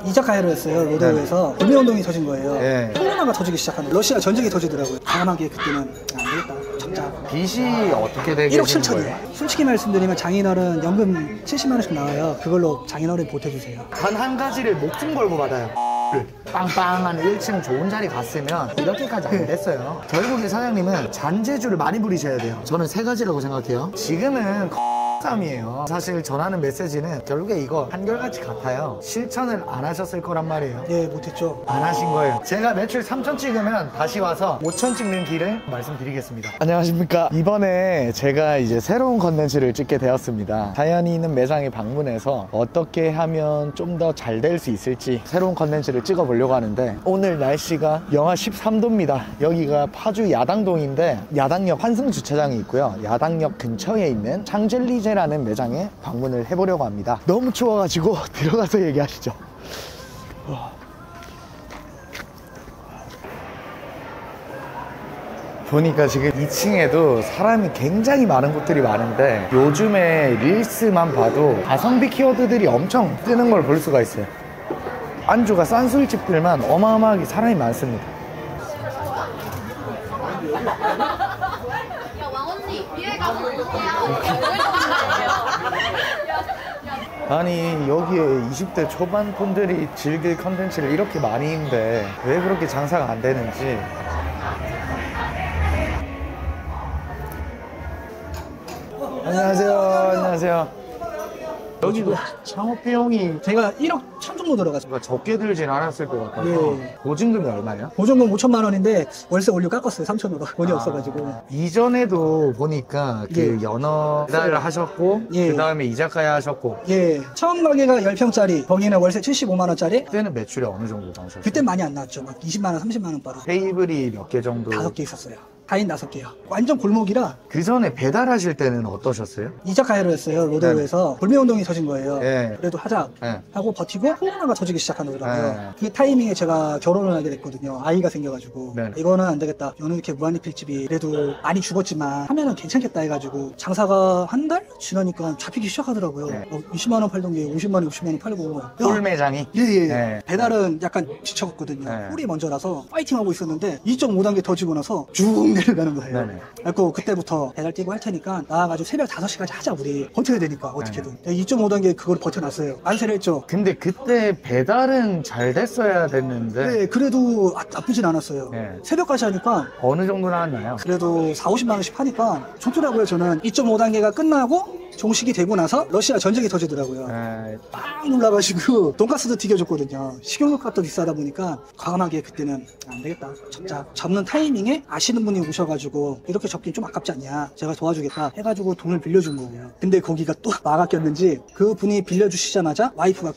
이자카야를 했어요. 로데오에서 구매운동이 터진 거예요. 네. 코로나가 터지기 시작하는 러시아 전쟁이 터지더라고요. 과감하게 그때는 안 되겠다. 적자. 빚이 어떻게 되게 1억 7천이에요. 솔직히 말씀드리면 장인어른 연금 70만 원씩 나와요. 그걸로 장인어른 보태주세요. 단 한 가지를 목숨 걸고 받아요. 빵빵한 1층 좋은 자리 갔으면 이렇게까지 안 됐어요. 결국에 사장님은 잔재주를 많이 부리셔야 돼요. 저는 세 가지라고 생각해요. 지금은 쌈이에요. 사실 전하는 메시지는 결국에 이거 한결같이 같아요. 실천을 안 하셨을 거란 말이에요. 네, 못했죠. 안 하신 거예요. 제가 매출 3천 찍으면 다시 와서 5천 찍는 길을 말씀드리겠습니다. 안녕하십니까. 이번에 제가 이제 새로운 컨텐츠를 찍게 되었습니다. 자연이 있는 매장에 방문해서 어떻게 하면 좀 더 잘 될 수 있을지 새로운 컨텐츠를 찍어보려고 하는데, 오늘 날씨가 영하 13도입니다. 여기가 파주 야당동인데 야당역 환승 주차장이 있고요. 야당역 근처에 있는 샹젤리제라는 매장에 방문을 해보려고 합니다. 너무 추워가지고 들어가서 얘기하시죠. 보니까 지금 2층에도 사람이 굉장히 많은 곳들이 많은데, 요즘에 릴스만 봐도 가성비 키워드들이 엄청 뜨는 걸 볼 수가 있어요. 안주가 싼 술집들만 어마어마하게 사람이 많습니다. 아니, 여기에 20대 초반 분들이 즐길 컨텐츠를 이렇게 많이 있는데 왜 그렇게 장사가 안 되는지. 안녕하세요. 안녕하세요. 여기도 창업 비용이 제가 1억 1천 정도 들어가죠. 적게 들진 않았을 것 같아요. 예. 보증금이 얼마예요? 보증금 5천만 원인데 월세 올려 깎았어요. 3천으로. 돈이 없어가지고. 이전에도 보니까 그 예. 연어 배달을 하셨고, 예. 그 다음에 이자카야 하셨고, 예. 처음 가게가 10평짜리, 거기는 월세 75만 원짜리. 그때는 매출이 어느 정도 나오셨어요? 그때 많이 안 나왔죠. 막 20만 원, 30만 원 바로. 테이블이 몇 개 정도? 5개 있었어요. 4인 5개요. 완전 골목이라. 그 전에 배달하실 때는 어떠셨어요? 이자카야를 했어요. 로데오에서 구매운동이 터진 거예요. 네. 그래도 하자 네. 하고 버티고 코로나가 터지기 시작하더라고요. 네. 그 타이밍에 제가 결혼을 하게 됐거든요. 아이가 생겨가지고 네. 이거는 안 되겠다. 연우이렇게 무한리필집이 그래도 많이 죽었지만 하면은 괜찮겠다 해가지고 장사가 한 달 지나니까 잡히기 시작하더라고요. 네. 20만 원 팔던 게 50만 원, 60만 원 팔고. 홀 매장이? 예예. 네. 배달은 약간 지쳤거든요. 네. 홀이 먼저라서 파이팅하고 있었는데 2.5단계 터지고 나서 쭉 내려가는 거예요. 네네. 그래서 그때부터 배달 뛰고 할 테니까 나와가지고 새벽 5시까지 하자. 우리 버텨야 되니까 어떻게든. 2.5단계 그걸 버텨놨어요. 안세를 했죠. 근데 그때 배달은 잘 됐어야 됐는데 네, 그래도 나쁘진 않았어요. 네. 새벽까지 하니까 어느 정도 나왔나요? 그래도 40, 50만 원씩 파니까 좋더라고요. 저는 2.5단계가 끝나고 종식이 되고 나서 러시아 전쟁이 터지더라고요. 네. 빵 놀라가지고 돈가스도 튀겨줬거든요. 식용유 값도 비싸다 보니까 과감하게 그때는 안 되겠다. 접자. 접는 타이밍에 아시는 분이 오셔가지고 이렇게 접긴 좀 아깝지 않냐. 제가 도와주겠다 해가지고 돈을 빌려준 거예요. 근데 거기가 또 마가 꼈는지 그 분이 빌려주시자마자 와이프가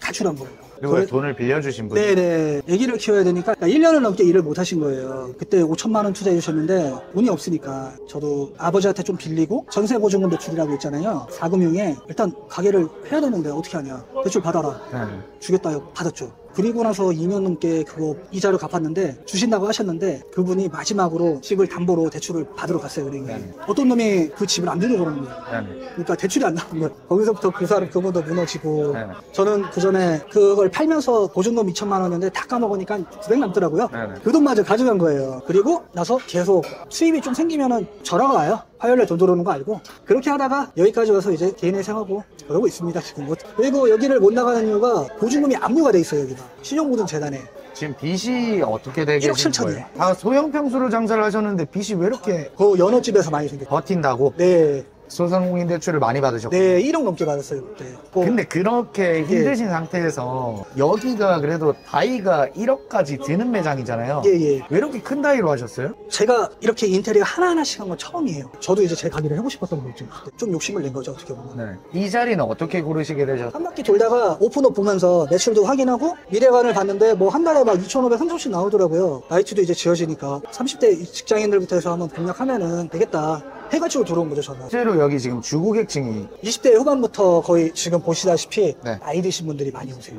가출한 거예요. 그리고 돈을 빌려주신 분이? 네네. 애기를 키워야 되니까 1년을 넘게 일을 못 하신 거예요. 그때 5천만 원 투자해 주셨는데 돈이 없으니까 저도 아버지한테 좀 빌리고 전세보증금 대출이라고 있잖아요. 4금융에 일단 가게를 해야 되는데 어떻게 하냐. 대출 받아라. 네. 주겠다요. 받았죠. 그리고 나서 2년 넘게 그거 이자를 갚았는데 주신다고 하셨는데 그분이 마지막으로 집을 담보로 대출을 받으러 갔어요. 은행에. 네. 어떤 놈이 그 집을 안 주려고 그러는 거예요. 네. 그러니까 대출이 안 나온 거예요. 거기서부터 그분도 무너지고 네. 저는 그 전에 그걸 팔면서 보증금 2천만 원이었는데 다 까먹으니까 900 남더라고요. 네. 그 돈마저 가져간 거예요. 그리고 나서 계속 수입이 좀 생기면은 전화가 와요. 화요일에 돈 들어오는 거 알고 그렇게 하다가 여기까지 와서 이제 개인 회생하고 그러고 있습니다. 지금 그리고 여기를 못 나가는 이유가 보증금이 압류가 돼 있어요. 여기가 신용보증재단에. 지금 빚이 어떻게 되게 1억 7천이에요. 다 소형 평수로 장사를 하셨는데 빚이 왜 이렇게 그 연어집에서 많이 생겼어요. 버틴다고? 네. 소상공인 대출을 많이 받으셨고. 네, 1억 넘게 받았어요, 그때. 근데 그렇게 힘드신 상태에서 여기가 그래도 다이가 1억까지 드는 매장이잖아요. 예, 예. 왜 이렇게 큰 다이로 하셨어요? 제가 이렇게 인테리어 하나하나씩 한 건 처음이에요. 저도 이제 제 가게를 하고 싶었던 거죠. 그때. 좀 욕심을 낸 거죠, 어떻게 보면. 네. 이 자리는 어떻게 고르시게 되셨어요? 한 바퀴 돌다가 오픈업 보면서 매출도 확인하고 미래관을 봤는데 뭐 한 달에 막 2,500, 3,000씩 나오더라고요. 나이트도 이제 지어지니까 30대 직장인들부터 해서 한번 공략하면은 되겠다. 해가지고 들어온 거죠, 저는. 실제로 여기 지금 주고객층이 20대 후반부터 거의 지금 보시다시피 네. 나이 드신 분들이 많이 오세요.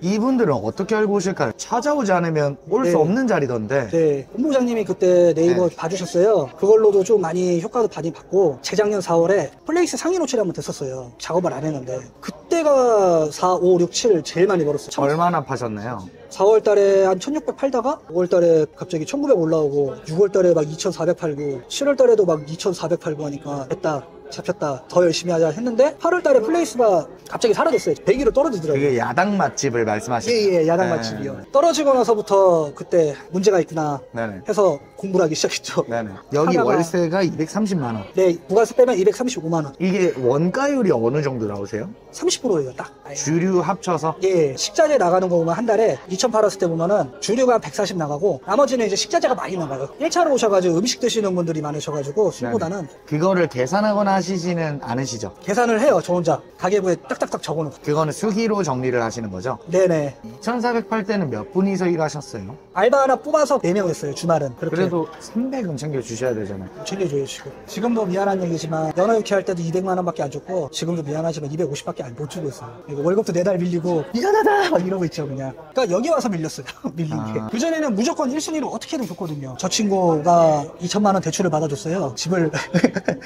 이분들은 어떻게 알고 오실까요? 찾아오지 않으면 올 수 네. 없는 자리던데. 네, 본부장님이 그때 네이버 네. 봐주셨어요. 그걸로도 좀 많이 효과도 많이 받고 재작년 4월에 플레이스 상위 노출이 한번 됐었어요. 작업을 안 했는데 그때가 4, 5, 6, 7 제일 많이 벌었어요. 얼마나 파셨나요? 4월 달에 한 1600 팔다가 5월 달에 갑자기 1900 올라오고 6월 달에 막 2400 팔고 7월 달에도 막 2400 팔고 하니까 됐다. 잡혔다. 더 열심히 하자 했는데 8월 달에 플레이스가 갑자기 사라졌어요. 100위로 떨어지더라고요. 그게 야당 맛집을 말씀하시는 거예요? 예, 야당 네. 맛집이요. 떨어지고 나서부터 그때 문제가 있구나 네네. 해서 공부를 하기 시작했죠. 네네. 여기 하다가- 월세가 230만 원. 네, 부가세 빼면 235만 원. 이게 원가율이 어느 정도 나오세요? 30%예요, 딱. 아예. 주류 합쳐서? 예, 식자재 나가는 거 보면 한 달에 2,000 팔았을 때 보면은 주류가 한 140 나가고 나머지는 이제 식자재가 많이 나가요. 1차로 오셔가지고 음식 드시는 분들이 많으셔가지고 술보다는 그거를 계산하거나 하시지는 않으시죠? 계산을 해요, 저 혼자. 가계부에 딱딱딱 적어놓고. 그거는 수기로 정리를 하시는 거죠? 네네. 2,400 팔 때는 몇 분이서 일하셨어요? 알바 하나 뽑아서 4명 했어요, 주말은. 그렇게 그래도 300은 챙겨주셔야 되잖아요. 챙겨줘요, 지금. 지금도 미안한 얘기지만 연어 육회 할 때도 200만 원밖에 안 줬고 지금도 미안하지만 250밖에 못 주고 있어요. 이거 월급도 4달 밀리고 미안하다 막 이러고 있죠, 그냥. 그러니까 여기 와서 밀렸어요, 밀린 게. 아. 그전에는 무조건 1순위로 어떻게든 줬거든요. 저 친구가 2천만 원 대출을 받아줬어요. 집을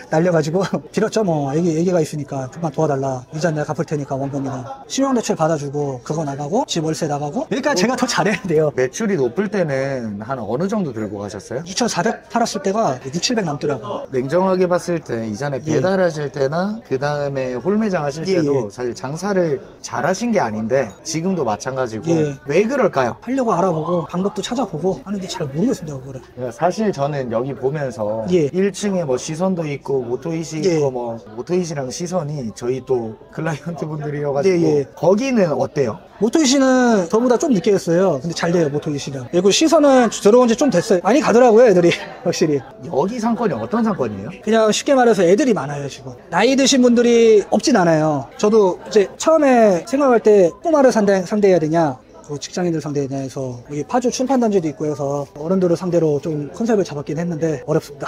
날려가지고 빌었죠, 뭐. 애기가 있으니까 좀만 도와달라. 이자 내가 갚을 테니까 원금이나. 신용대출 받아주고 그거 나가고 집 월세 나가고. 그러니까 제가 더 잘해야 돼요. 매출이 높을 때는 한 어느 정도 들고 가셨어요? 2,400 팔았을 때가 6, 700 남더라고요. 냉정하게 봤을 때 이전에 배달하실 때나 그 다음에 홀매장 하실 예, 때도 예. 사실 장사를 잘하신 게 아닌데 지금도 마찬가지고 예. 왜 그럴까요? 하려고 알아보고 방법도 찾아보고 하는데 잘 모르겠습니다, 그거를. 사실 저는 여기 보면서 예. 1층에 뭐 시선도 있고 모토이시 예. 있고 뭐 모토이시랑 시선이 저희 또 클라이언트 분들이어가지고 예, 예. 거기는 어때요? 모토이시는 저보다 좀 늦게 했어요. 근데 잘 돼요, 모토이시는. 그리고 시선은 들어온 지 좀 됐어요. 많이 가더라고요, 애들이. 확실히. 여기 상권이 어떤 상권이에요? 그냥 쉽게 말해서 애들이 많아요, 지금. 나이 드신 분들이 없진 않아요. 저도 이제 처음에 생각할 때 꼬마를 상대해야 되냐, 직장인들 상대해야 되냐 해서 여기 파주 출판단지도 있고 해서 어른들을 상대로 좀 컨셉을 잡았긴 했는데 어렵습니다.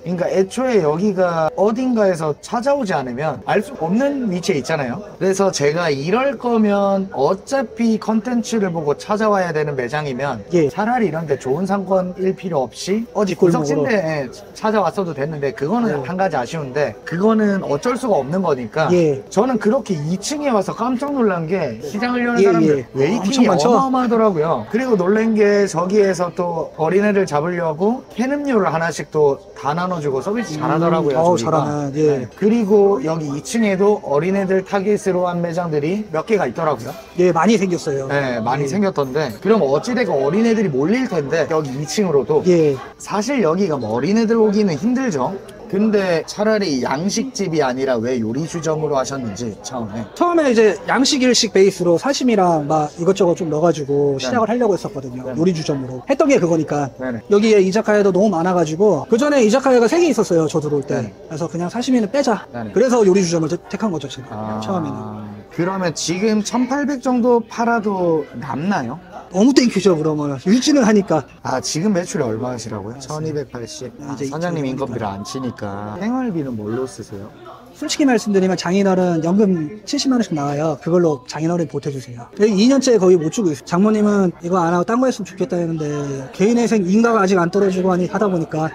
그러니까 애초에 여기가 어딘가에서 찾아오지 않으면 알 수 없는 위치에 있잖아요. 그래서 제가 이럴 거면 어차피 컨텐츠를 보고 찾아와야 되는 매장이면 예. 차라리 이런 데 좋은 상권일 필요 없이 어디 골목으로. 구석진데 찾아왔어도 됐는데 그거는 예. 한 가지 아쉬운데 그거는 어쩔 수가 없는 거니까 예. 저는 그렇게 2층에 와서 깜짝 놀란 게 시장을 여는 예, 사람들 예. 웨이팅이 엄청 많죠? 어마어마하더라고요. 그리고 놀란 게 저기에서 또 어린애들 잡으려고 캔음료를 하나씩 또 다 나눠주고 서비스 잘하더라고요. 어우, 저기가. 잘하네. 예. 그리고 여기 2층에도 어린애들 타깃으로 한 매장들이 몇 개가 있더라고요. 예, 많이 생겼어요. 네, 많이 생겼던데 그럼 어찌되고 어린애들이 몰릴 텐데 여기 2층으로도 예. 사실 여기가 뭐 어린애들 오기는 힘들죠. 근데 차라리 양식집이 아니라 왜 요리주점으로 하셨는지 처음에. 처음에 이제 양식 일식 베이스로 사심이랑 막 이것저것 좀 넣어가지고 시작을 하려고 했었거든요. 네. 요리주점으로. 했던 게 그거니까. 네네. 여기에 이자카야도 너무 많아가지고 그 전에 이자카야가 3개 있었어요, 저 들어올 때. 네. 그래서 그냥 사시미는 빼자. 네네. 그래서 요리주점을 택한 거죠, 제가. 처음에는. 그러면 지금 1,800 정도 팔아도 남나요? 너무 땡큐죠, 그러면. 유지는 하니까. 아, 지금 매출이 얼마 하시라고요? 1280. 이제 사장님 2,000 인건비를 안 치니까. 생활비는 뭘로 쓰세요? 솔직히 말씀드리면 장인어른 연금 70만 원씩 나와요. 그걸로 장인어른 보태주세요. 여기 2년째 거의 못 주고 있어요. 장모님은 이거 안 하고 딴 거 했으면 좋겠다 했는데 개인회생 인가가 아직 안 떨어지고 하다 보니까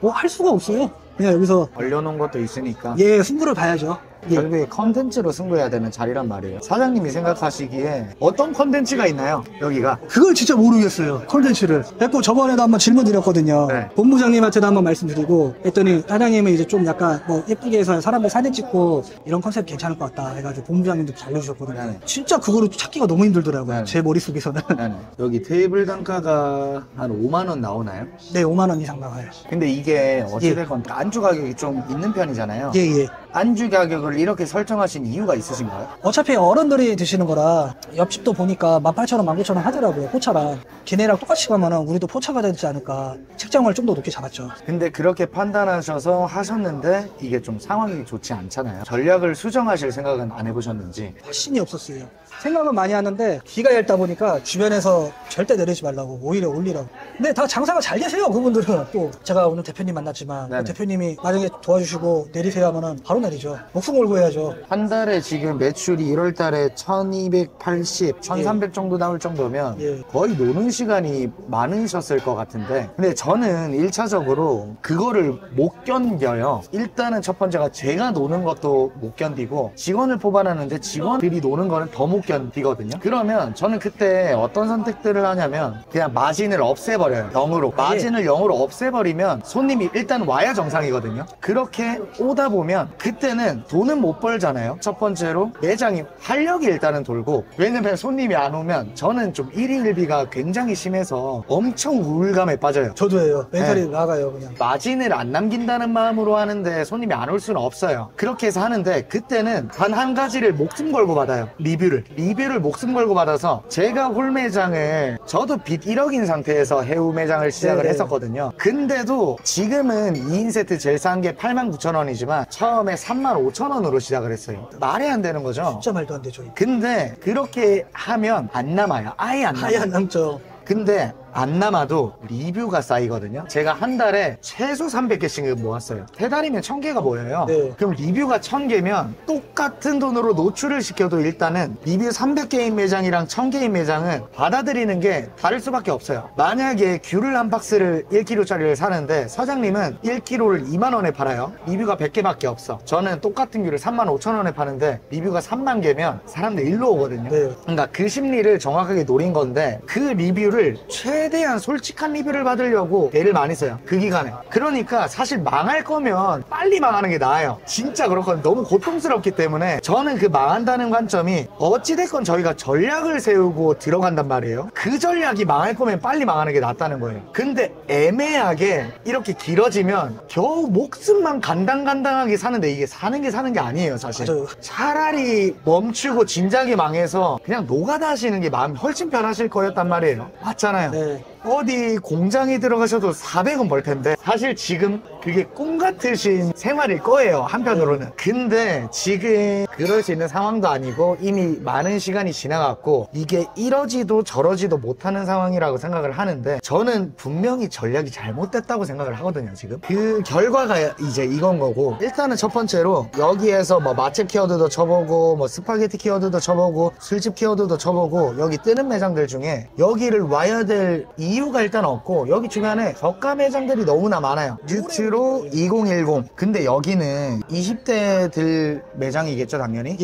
뭐 할 수가 없어요. 그냥 여기서 벌려놓은 것도 있으니까. 예, 승부를 봐야죠. 예. 결국에 컨텐츠로 승부해야 되는 자리란 말이에요. 사장님이 생각하시기에 어떤 컨텐츠가 있나요? 여기가? 그걸 진짜 모르겠어요, 콘텐츠를. 그래서 저번에도 한번 질문 드렸거든요. 네. 본부장님한테도 한번 말씀드리고 했더니 사장님은 이제 좀 약간 뭐 예쁘게 해서 사람들 사진 찍고 이런 컨셉 괜찮을 것 같다 해가지고 본부장님도 알려주셨거든요. 네. 진짜 그거를 찾기가 너무 힘들더라고요. 네. 제 머릿속에서는. 네네. 여기 테이블 단가가 한 5만 원 나오나요? 네, 5만 원 이상 나와요. 근데 이게 어찌됐건 안주 가격이 좀 있는 편이잖아요. 예, 예. 안주 가격을 이렇게 설정하신 이유가 있으신가요? 어차피 어른들이 드시는 거라 옆집도 보니까 18,000원, 19,000원 하더라고요, 포차랑. 걔네랑 똑같이 가면은 우리도 포차가 되지 않을까. 책정을 좀 더 높게 잡았죠. 근데 그렇게 판단하셔서 하셨는데 이게 좀 상황이 좋지 않잖아요. 전략을 수정하실 생각은 안 해보셨는지. 확신이 없었어요. 생각은 많이 하는데 기가 얇다 보니까 주변에서 절대 내리지 말라고 오히려 올리라고. 근데 다 장사가 잘 되세요 그분들은. 또 제가 오늘 대표님 만났지만 그 대표님이 만약에 도와주시고 내리세요 하면은 바로 내리죠. 목숨 걸고 해야죠. 한 달에 지금 매출이 1월 달에 1280, 1300 정도 나올 정도면 거의 노는 시간이 많으셨을 것 같은데, 근데 저는 1차적으로 그거를 못 견뎌요. 일단은 첫 번째가 제가 노는 것도 못 견디고 직원을 뽑아놨는데 직원들이 노는 거는 더 못 견디거든요. 그러면 저는 그때 어떤 선택들을 하냐면 그냥 마진을 없애버려요. 0으로. 마진을 0으로 없애버리면 손님이 일단 와야 정상이거든요. 그렇게 오다 보면 그때는 돈은 못 벌잖아요. 첫 번째로 매장이 활력이 일단은 돌고, 왜냐면 손님이 안 오면 저는 좀 일희일비가 굉장히 심해서 엄청 우울감에 빠져요. 저도예요. 멘탈이 나가요 그냥. 마진을 안 남긴다는 마음으로 하는데 손님이 안 올 수는 없어요. 그렇게 해서 하는데 그때는 단 한 가지를 목숨 걸고 받아요. 리뷰를 목숨 걸고 받아서, 제가 홀 매장을 저도 빚 1억인 상태에서 해우 매장을 시작을 했었거든요. 근데도 지금은 2인 세트 제일 싼 게 89,000원이지만 처음에 35,000원으로 시작을 했어요. 말이 안 되는 거죠. 진짜 말도 안 되죠. 근데 그렇게 하면 안 남아요. 아예 안 남아요. 아예 안 남죠. 근데 안 남아도 리뷰가 쌓이거든요. 제가 한 달에 최소 300개씩 모았어요. 3달이면 1000개가 모여요. 그럼 리뷰가 1000개면 똑같은 돈으로 노출을 시켜도 일단은 리뷰 300개인 매장이랑 1000개인 매장은 받아들이는 게 다를 수밖에 없어요. 만약에 귤을 한 박스를 1kg짜리를 사는데 사장님은 1kg를 2만원에 팔아요. 리뷰가 100개밖에 없어. 저는 똑같은 귤을 35,000원에 파는데 리뷰가 3만 개면 사람들 일로 오거든요. 그러니까 그 심리를 정확하게 노린 건데, 그 리뷰를 최대한 솔직한 리뷰를 받으려고 애를 많이 써요, 그 기간에. 그러니까 사실 망할 거면 빨리 망하는 게 나아요. 진짜 그렇거든요. 너무 고통스럽기 때문에 저는 그 망한다는 관점이, 어찌됐건 저희가 전략을 세우고 들어간단 말이에요. 그 전략이 망할 거면 빨리 망하는 게 낫다는 거예요. 근데 애매하게 이렇게 길어지면 겨우 목숨만 간당간당하게 사는데, 이게 사는 게 아니에요 사실. 맞아요. 차라리 멈추고 진작에 망해서 그냥 노가다 하시는 게 마음이 훨씬 편하실 거였단 말이에요. 맞잖아요. 어디 공장에 들어가셔도 400원 벌 텐데 사실 지금 그게 꿈 같으신 생활일 거예요, 한편으로는. 근데 지금 그럴 수 있는 상황도 아니고 이미 많은 시간이 지나갔고 이게 이러지도 저러지도 못하는 상황이라고 생각을 하는데, 저는 분명히 전략이 잘못됐다고 생각을 하거든요. 지금 그 결과가 이제 이건 거고, 일단은 첫 번째로 여기에서 뭐 맛집 키워드도 쳐보고 뭐 스파게티 키워드도 쳐보고 술집 키워드도 쳐보고, 여기 뜨는 매장들 중에 여기를 와야 될 이유가 일단 없고, 여기 주변에 저가 매장들이 너무나 많아요. 뉴트로 2010. 근데 여기는 20대들 매장이겠죠 당연히.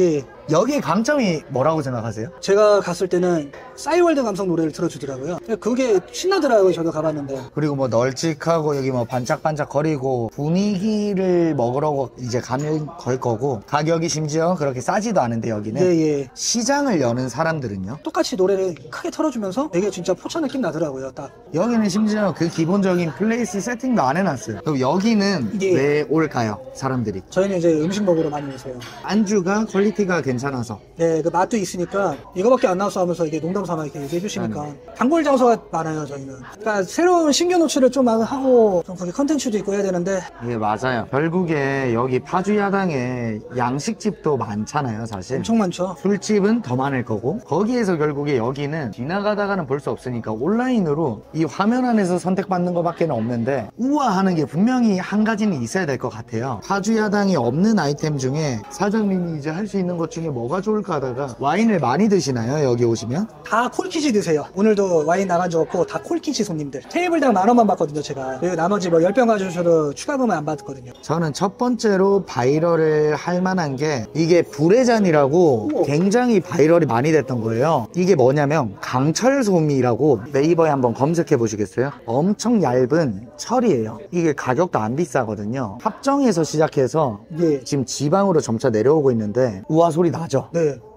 여기의 강점이 뭐라고 생각하세요? 제가 갔을 때는 싸이월드 감성 노래를 틀어주더라고요. 그게 신나더라고요. 저도 가봤는데. 그리고 뭐 널찍하고 여기 뭐 반짝반짝 거리고 분위기를 먹으러 이제 가면 걸 거고, 가격이 심지어 그렇게 싸지도 않은데 여기는 시장을 여는 사람들은요, 똑같이 노래를 크게 틀어주면서 되게 진짜 포차 느낌 나더라고요. 딱 여기는 심지어 그 기본적인 플레이스 세팅도 안 해놨어요. 그럼 여기는 왜 올까요 사람들이? 저희는 이제 음식 먹으러 많이 오세요. 안주가 퀄리티가 괜찮아서. 그 맛도 있으니까 이거밖에 안 나왔어 하면서 이게 농담 삼아 이렇게 얘기해 주시니까 단골 장소가 많아요 저희는. 그러니까 새로운 신규 노출을 좀 하고 좀 거기 컨텐츠도 있고 해야 되는데. 맞아요. 결국에 여기 파주 야당에 양식집도 많잖아요 사실. 엄청 많죠. 술집은 더 많을 거고, 거기에서 결국에 여기는 지나가다가는 볼 수 없으니까 온라인으로 이 화면 안에서 선택받는 것밖에 없는데, 우아하는 게 분명히 한 가지는 있어야 될 것 같아요. 파주 야당에 없는 아이템 중에 사장님이 이제 할 수 있는 것 중에 뭐가 좋을까 하다가, 와인을 많이 드시나요 여기 오시면? 다 콜키지 드세요. 오늘도 와인 나간 적 없고 다 콜키지 손님들. 테이블당 10,000원만 받거든요 제가. 그리고 나머지 뭐 10병 가져오셔도 추가금은 안 받거든요. 저는 첫 번째로 바이럴을 할 만한 게, 이게 불의 잔이라고 굉장히 바이럴이 많이 됐던 거예요. 이게 뭐냐면 강철솜이라고, 네이버에 한번 검색해 보시겠어요? 엄청 얇은 철이에요. 이게 가격도 안 비싸거든요. 합정에서 시작해서 지금 지방으로 점차 내려오고 있는데 우아 소리 나죠?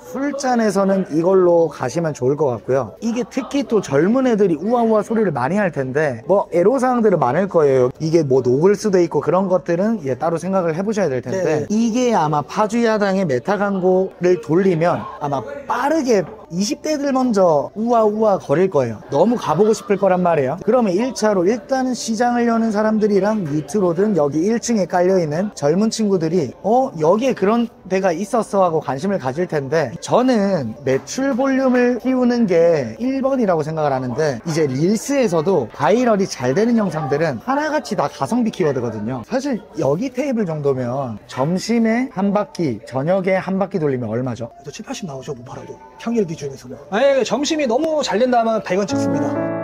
술잔에서는 이걸로 가시면 좋을 것 같고요. 이게 특히 또 젊은 애들이 우아우아 소리를 많이 할 텐데, 뭐 애로사항들은 많을 거예요. 이게 뭐 녹을 수도 있고 그런 것들은 따로 생각을 해보셔야 될 텐데, 이게 아마 파주 야당의 메타 광고를 돌리면 아마 빠르게 20대들 먼저 우아우아 거릴 거예요. 너무 가보고 싶을 거란 말이에요. 그러면 1차로 일단은 시장을 여는 사람들이랑 뉴트로든 여기 1층에 깔려있는 젊은 친구들이 여기에 그런 데가 있었어 하고 관심을 가질 텐데, 저는 매출 볼륨을 키우는 게 1번이라고 생각을 하는데, 이제 릴스에서도 바이럴이 잘 되는 영상들은 하나같이 다 가성비 키워드거든요. 사실 여기 테이블 정도면 점심에 한 바퀴, 저녁에 한 바퀴 돌리면 얼마죠? 그래도 7, 80 나오죠, 뭐 팔아도. 평일 기준에서는. 만약에 점심이 너무 잘 된다면 100원 찍습니다.